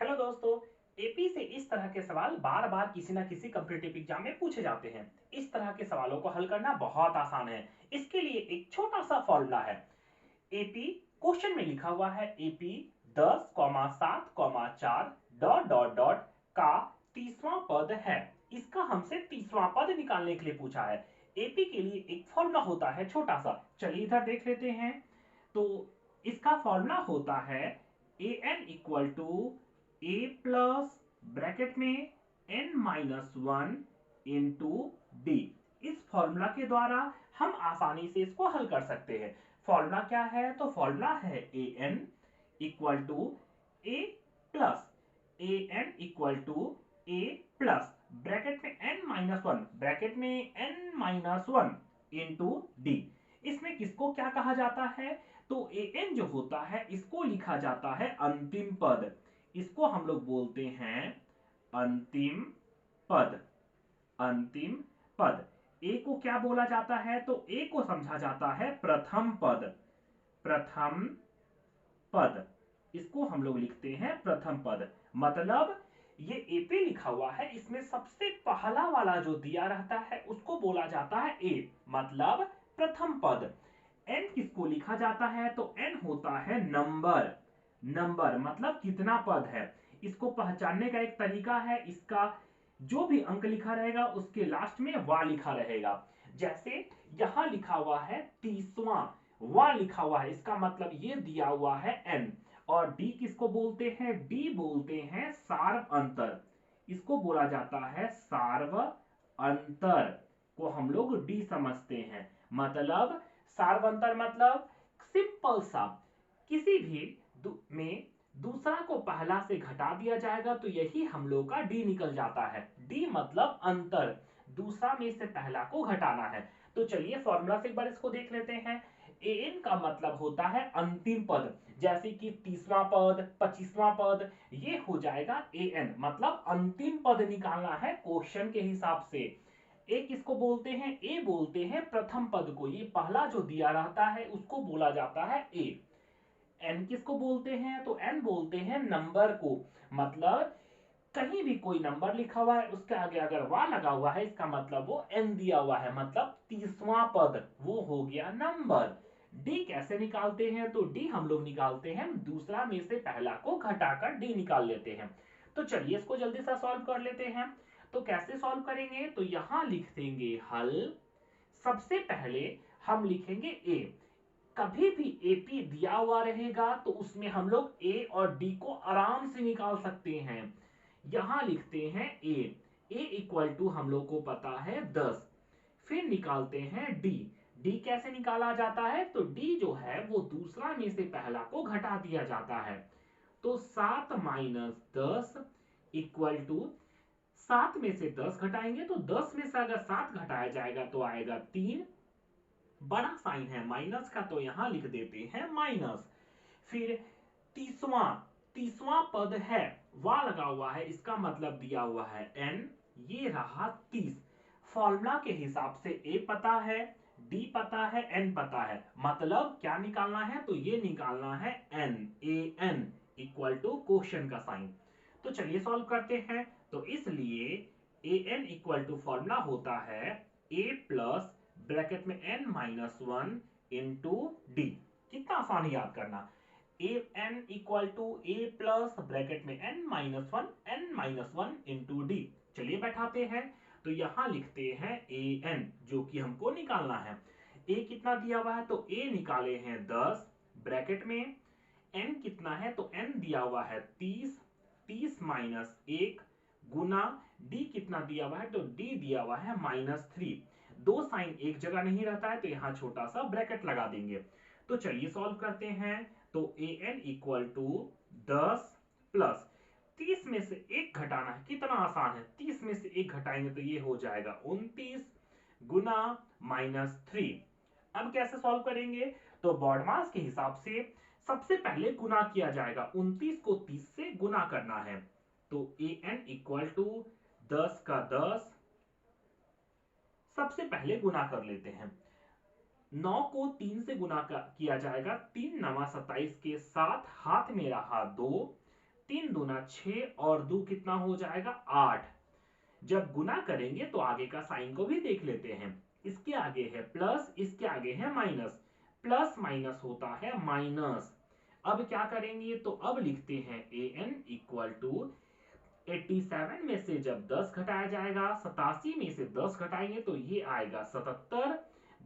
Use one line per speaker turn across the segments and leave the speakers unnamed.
Hello दोस्तों। AP से इस तरह के सवाल बार बार किसी न किसी कॉम्पिटिटिव एग्जाम में पूछे जाते हैं। इस तरह के सवालों को हल करना बहुत आसान है। इसके लिए एक छोटा सा फॉर्मूला है। एपी क्वेश्चन में लिखा हुआ है एपी 10,7,4 डॉट डॉट डॉट का 30वां पद है। इसका हमसे 30वां पद निकालने के लिए पूछा है। एपी के लिए एक फॉर्मूला होता है छोटा सा, चलिए इधर देख लेते हैं। तो इसका फॉर्मूला होता है A N equal to A plus bracket में N minus one into D. इस फॉर्मूला के द्वारा हम आसानी से इसको हल कर सकते हैं। फॉर्मूला क्या है? तो फॉर्मूला है A N equal to A plus A N equal to A plus bracket में एन माइनस वन, ब्रैकेट में N minus one into D. इसमें किसको क्या कहा जाता है? तो ए एन जो होता है इसको लिखा जाता है अंतिम पद। इसको हम लोग बोलते हैं अंतिम पद। अंतिम पद। ए को क्या बोला जाता है? तो ए को समझा जाता है प्रथम पद। प्रथम पद, इसको हम लोग लिखते हैं प्रथम पद। मतलब ये ए पे लिखा हुआ है, इसमें सबसे पहला वाला जो दिया रहता है उसको बोला जाता है ए, मतलब प्रथम पद। एन किसको लिखा जाता है? तो एन होता है नंबर। नंबर मतलब कितना पद है। इसको पहचानने का एक तरीका है, इसका जो भी अंक लिखा रहेगा उसके लास्ट में वा लिखा रहेगा। जैसे यहां लिखा हुआ है 30वां, वा लिखा हुआ है, इसका मतलब ये दिया हुआ है एन। और डी किसको बोलते हैं? डी बोलते हैं सार्व अंतर। इसको बोला जाता है सार्व अंतर, को हम लोग डी समझते हैं। मतलब सार्व अंतर मतलब सिंपल सा, किसी भी में दूसरा को पहला से घटा दिया जाएगा तो यही हम लोग का डी निकल जाता है। डी मतलब अंतर, दूसरा में से पहला को घटाना है। तो चलिए फॉर्मूला से एक बार इसको देख लेते हैं। ए एन का मतलब होता है अंतिम पद, जैसे कि 30वां पद, 25वां पद, ये हो जाएगा ए एन, मतलब अंतिम पद निकालना है क्वेश्चन के हिसाब से। ए किसको बोलते हैं? ए बोलते हैं प्रथम पद को, ये पहला जो दिया रहता है उसको बोला जाता है ए। एन किसको बोलते हैं? तो एन बोलते हैं नंबर को। मतलब कहीं भी कोई नंबर लिखा हुआ है उसके आगे अगर वा लगा हुआ है इसका मतलब वो एन दिया हुआ है, मतलब 30वां पद, वो हो गया नंबर। डी कैसे निकालते हैं? तो डी हम लोग निकालते हैं दूसरा में से पहला को घटाकर डी निकाल लेते हैं। तो चलिए इसको जल्दी से सॉल्व कर लेते हैं। तो कैसे सॉल्व करेंगे? तो यहां लिख देंगे हल। सबसे पहले हम लिखेंगे ए। कभी भी एपी दिया हुआ रहेगा तो उसमें हम लोग ए और डी को आराम से निकाल सकते हैं। यहां लिखते हैं ए। ए इक्वल टू हम लोग को पता है 10। फिर निकालते हैं डी। डी कैसे निकाला जाता है? तो डी जो है वो दूसरा में से पहला को घटा दिया जाता है। तो 7 माइनस 10 इक्वल टू, 7 में से 10 घटाएंगे तो 10 में से अगर 7 घटाया जाएगा तो आएगा 3। बड़ा साइन है माइनस का तो यहां लिख देते हैं माइनस। फिर तीसवां, तीसवां पद है, वा लगा हुआ है, इसका मतलब दिया हुआ है एन, ये रहा 30। फॉर्मूला के हिसाब से ए पता है, डी पता है, एन पता है, मतलब क्या निकालना है? तो ये निकालना है N, A N equal to question का साइन। तो चलिए सॉल्व करते हैं। तो इसलिए A N equal to formula होता है ए प्लस ब्रैकेट में N minus one into D. कितना आसान है याद करना। A N equal to A plus bracket में N minus one into D. चलिए बैठाते हैं। तो यहां लिखते हैं ए एन जो कि हमको निकालना है। ए कितना दिया हुआ है? तो ए निकाले हैं 10, ब्रैकेट में एन कितना है? तो एन दिया हुआ है 30, 30 माइनस 1 गुना डी कितना दिया हुआ है? तो डी दिया हुआ है -3। दो साइन एक जगह नहीं रहता है तो यहां छोटा सा ब्रैकेट लगा देंगे। तो चलिए सॉल्व करते हैं। तो ए एन इक्वल टू 10 प्लस 30 में से एक घटाना है, कितना आसान है, 30 में से एक घटाएंगे तो ये हो जाएगा 29 गुना -3। अब कैसे सॉल्व करेंगे? तो बॉडमास के हिसाब से सबसे पहले गुना किया जाएगा, 29 को 30 से गुना करना है। तो ए एन इक्वल टू 10 का 10, सबसे पहले गुना कर लेते हैं। 9 को 3 से गुना किया जाएगा, 3 9 27 के साथ हाथ में रहा 2, 3 दूना 6 और 2 कितना हो जाएगा 8। जब गुना करेंगे तो आगे का साइन को भी देख लेते हैं। इसके आगे है प्लस, इसके आगे है माइनस, प्लस माइनस होता है माइनस। अब क्या करेंगे, तो अब लिखते हैं an इक्वल टू 87 में से जब 10 घटाया जाएगा, 87 में से 10 घटाएंगे तो ये आएगा 77।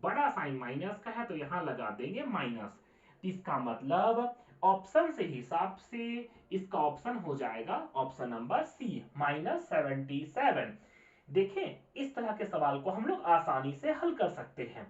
बड़ा साइन माइनस का है तो यहां लगा देंगे माइनस। इसका मतलब ऑप्शन से हिसाब से इसका ऑप्शन हो जाएगा ऑप्शन नंबर सी -77। देखें, इस तरह के सवाल को हम लोग आसानी से हल कर सकते हैं।